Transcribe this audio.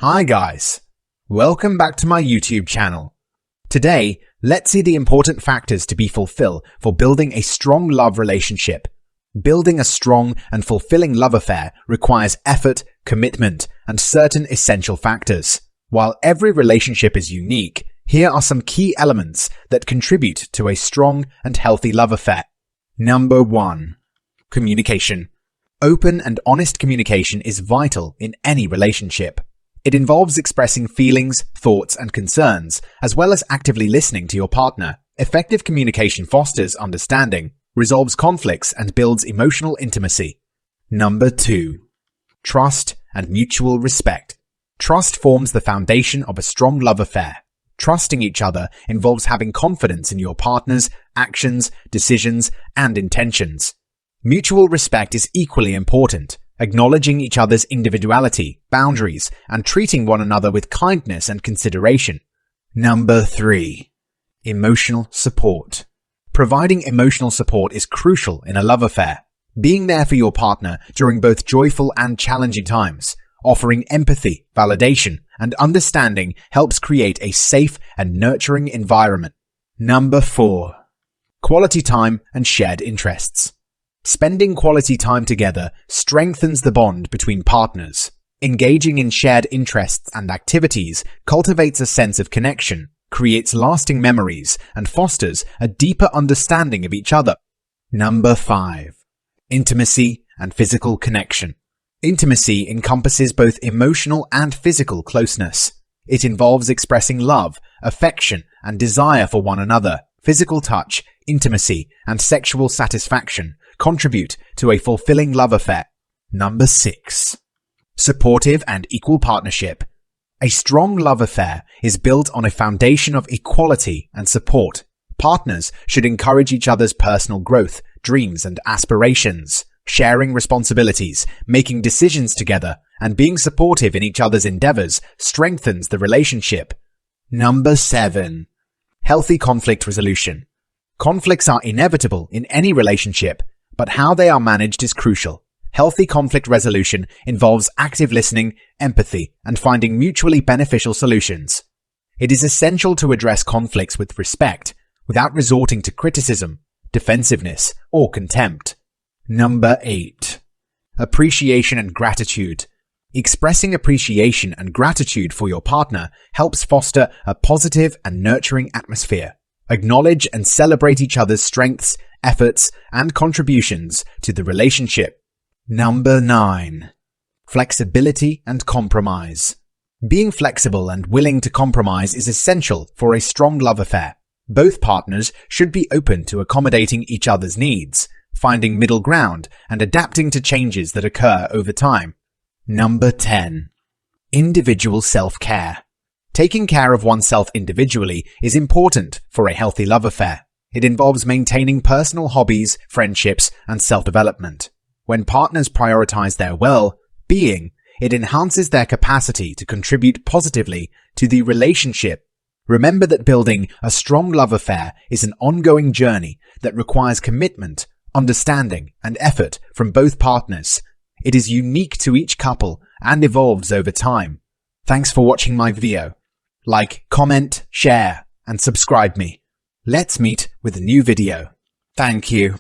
Hi guys, welcome back to my YouTube channel. Today, let's see the important factors to be fulfilled for building a strong love relationship. Building a strong and fulfilling love affair requires effort, commitment, and certain essential factors. While every relationship is unique, here are some key elements that contribute to a strong and healthy love affair. Number 1. Communication. Open and honest communication is vital in any relationship. It involves expressing feelings, thoughts, and concerns, as well as actively listening to your partner. Effective communication fosters understanding, resolves conflicts, and builds emotional intimacy. Number 2. Trust and mutual respect. Trust forms the foundation of a strong love affair. Trusting each other involves having confidence in your partner's actions, decisions, and intentions. Mutual respect is equally important. Acknowledging each other's individuality, boundaries, and treating one another with kindness and consideration. Number 3. Emotional support. Providing emotional support is crucial in a love affair. Being there for your partner during both joyful and challenging times, offering empathy, validation, and understanding helps create a safe and nurturing environment. Number 4. Quality time and shared interests. Spending quality time together strengthens the bond between partners. Engaging in shared interests and activities cultivates a sense of connection, creates lasting memories, and fosters a deeper understanding of each other. Number 5. Intimacy and physical connection. Intimacy encompasses both emotional and physical closeness. It involves expressing love, affection, and desire for one another. Physical touch, intimacy, and sexual satisfaction contribute to a fulfilling love affair. Number 6. Supportive and equal partnership. A strong love affair is built on a foundation of equality and support. Partners should encourage each other's personal growth, dreams, and aspirations. Sharing responsibilities, making decisions together, and being supportive in each other's endeavors strengthens the relationship. Number 7. Healthy conflict resolution. Conflicts are inevitable in any relationship, but how they are managed is crucial. Healthy conflict resolution involves active listening, empathy, and finding mutually beneficial solutions. It is essential to address conflicts with respect, without resorting to criticism, defensiveness, or contempt. Number 8. Appreciation and gratitude. Expressing appreciation and gratitude for your partner helps foster a positive and nurturing atmosphere. Acknowledge and celebrate each other's strengths, efforts, and contributions to the relationship. Number 9. Flexibility and compromise. Being flexible and willing to compromise is essential for a strong love affair. Both partners should be open to accommodating each other's needs, finding middle ground, and adapting to changes that occur over time. Number 10. Individual self-care. Taking care of oneself individually is important for a healthy love affair. It involves maintaining personal hobbies, friendships, and self-development. When partners prioritize their well-being, it enhances their capacity to contribute positively to the relationship. Remember that building a strong love affair is an ongoing journey that requires commitment, understanding, and effort from both partners. It is unique to each couple and evolves over time. Thanks for watching my video. Like, comment, share, and subscribe me. Let's meet with a new video. Thank you.